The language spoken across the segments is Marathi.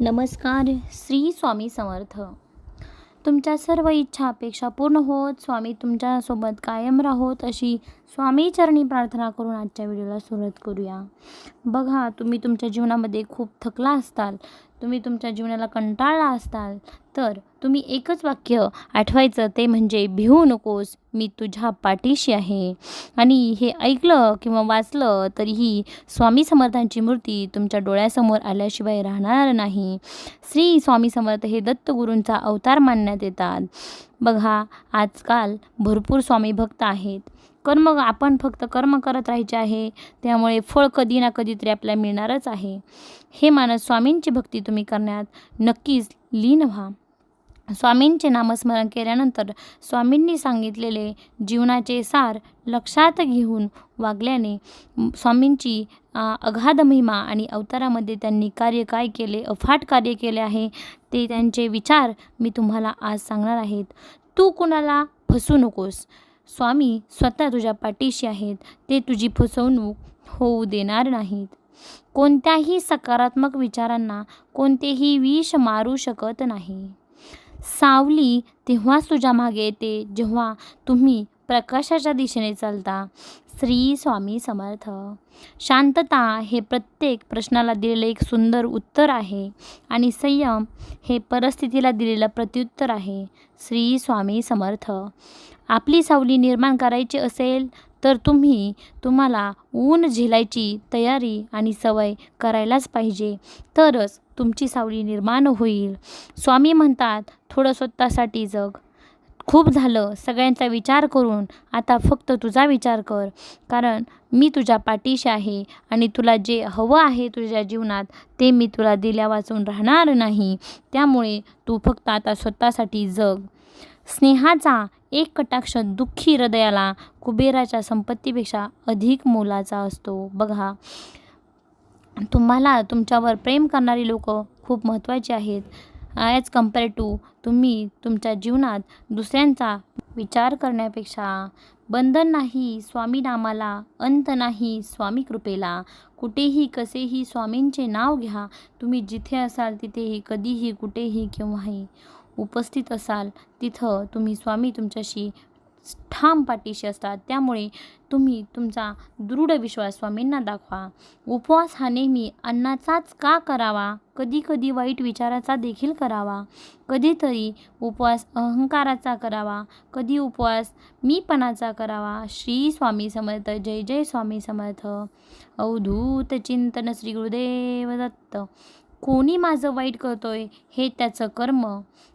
नमस्कार. श्री स्वामी समर्थ. तुमच्या सर्व इच्छा अपेक्षा पूर्ण होत, स्वामी तुमच्यासोबत कायम राहोत, अशी स्वामी चरणी प्रार्थना करून आजच्या व्हिडिओला सुरुवात करूया. बघा, तुम्ही तुमच्या जीवनामध्ये खूप थकला असताल, तुम्ही तुमच्या जीवनाला कंटाळला असताल, तर तुम्ही एकच वाक्य आठवायचं, ते म्हणजे भिवू नकोस, मी तुझ्या पाठीशी आहे. आणि हे ऐकलं किंवा वाचलं तरीही स्वामी समर्थांची मूर्ती तुमच्या डोळ्यासमोर आल्याशिवाय राहणार नाही. श्री स्वामी समर्थ हे दत्तगुरूंचा अवतार मानण्यात येतात. बघा, आजकाल भरपूर स्वामी भक्त आहेत. आपण फक्त कर्म करत राहायचे आहे, त्यामुळे फळ कधी ना कधीतरी आपल्याला मिळणारच आहे. हे मानत स्वामींची भक्ती तुम्ही करण्यात नक्कीच लीन व्हा. स्वामींचे नामस्मरण केल्यानंतर स्वामींनी सांगितलेले जीवनाचे सार लक्षात घेऊन वागल्याने स्वामींची अगाध महिमा आणि अवतारामध्ये त्यांनी कार्य काय केले, अफाट कार्य केले आहे, ते त्यांचे विचार मी तुम्हाला आज सांगणार आहेत. तू कुणाला फसू नकोस. स्वामी स्वतः तुझ्या पाठीशी आहेत. ते तुझी फसवणूक होऊ देणार नाहीत. कोणत्याही सकारात्मक विचारांना कोणतेही विष मारू शकत नाही. सावली तेव्हाच तुझ्या मागे येते जेव्हा तुम्ही प्रकाशाच्या दिशेने चालता. श्री स्वामी समर्थ. शांतता हे प्रत्येक प्रश्नाला दिलेलं एक सुंदर उत्तर आहे आणि संयम हे परिस्थितीला दिलेलं प्रत्युत्तर आहे. श्री स्वामी समर्थ. आपली सावली निर्माण करायची असेल तर तुम्हाला ऊन झेलायची तयारी आणि सवय करायलाच पाहिजे, तरच तुमची सावली निर्माण होईल. स्वामी म्हणतात, थोडं स्वतःसाठी जग. खूप झालं सगळ्यांचा विचार करून, आता फक्त तुझा विचार कर, कारण मी तुझ्या पाठीशी आहे आणि तुला जे हवं आहे तुझ्या जीवनात ते मी तुला दिल्या वाचून राहणार नाही. त्यामुळे तू फक्त आता स्वतःसाठी जग. स्नेहाचा एक कटाक्ष दुःखी हृदयाला कुबेराच्या संपत्तीपेक्षा अधिक मोलाचा असतो. बघा, तुम्हाला तुमच्यावर प्रेम करणारी लोक खूप महत्त्वाची आहेत, ॲज कम्पेअर टू तुम्ही तुमच्या जीवनात दुसऱ्यांचा विचार करण्यापेक्षा. बंधन नाही स्वामी नामाला, अंत नाही स्वामी कृपेला. कुठेही कसेही स्वामींचे नाव घ्या. तुम्ही जिथे असाल तिथेही, कधीही, कुठेही, केव्हाही उपस्थित असाल तिथं तुम्ही स्वामी तुमच्याशी ठाम पाठीशी असतात. त्यामुळे तुम्ही तुमचा दृढ विश्वास स्वामींना दाखवा. उपवास हा नेहमी अन्नाचाच का करावा, कधी कधी वाईट विचाराचा देखील करावा. कधीतरी उपवास अहंकाराचा करावा, कधी उपवास मीपणाचा करावा. श्री स्वामी समर्थ. जय जय स्वामी समर्थ. अवधूत चिंतन. श्री गुरुदेव दत्त. कोणी माझं वाईट करतोय हे त्याचं कर्म,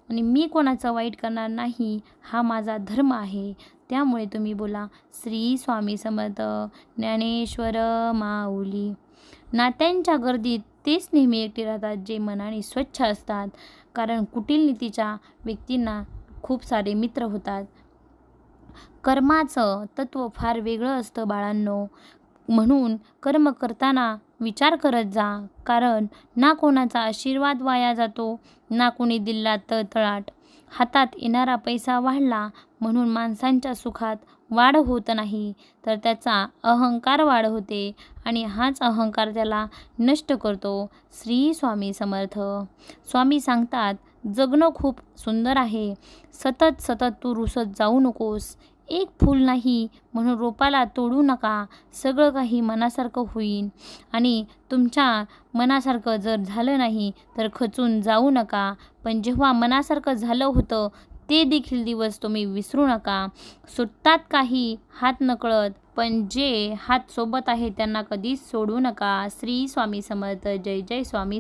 आणि मी कोणाचं वाईट करणार नाही हा माझा धर्म आहे. त्यामुळे तुम्ही बोला, श्री स्वामी समर्थ. ज्ञानेश्वर माऊली. नात्यांच्या गर्दीत तेच नेहमी एकटे राहतात जे मनाने स्वच्छ असतात, कारण कुटील नीतीच्या व्यक्तींना खूप सारे मित्र होतात. कर्माचं तत्त्व फार वेगळं असतं बाळांनो, म्हणून कर्म करताना विचार करत जा, कारण ना कोणाचा आशीर्वाद वाया जातो, ना कोणी दिला तळतळाट. हातात येणारा पैसा वाढला म्हणून माणसांच्या सुखात वाढ होत नाही, तर त्याचा अहंकार वाढ होते आणि हाच अहंकार त्याला नष्ट करतो. श्री स्वामी समर्थ. स्वामी सांगतात, जगणं खूप सुंदर आहे. सतत सतत तू रुसत जाऊ नकोस. एक फूल नाही म्हणून रोपाला तोडू नका. सगळं काही मनासारखं होईल, आणि तुमच्या मनासारखं जर झालं नाही तर खचून जाऊ नका. पण जेव्हा मनासारखं झालं होतं ते देखील दिवस तुम्ही विसरू नका. सुटतात काही हात नकळत, पण जे हात सोबत आहे त्यांना कधीच सोडू नका. श्री स्वामी समर्थ. जय जय स्वामी.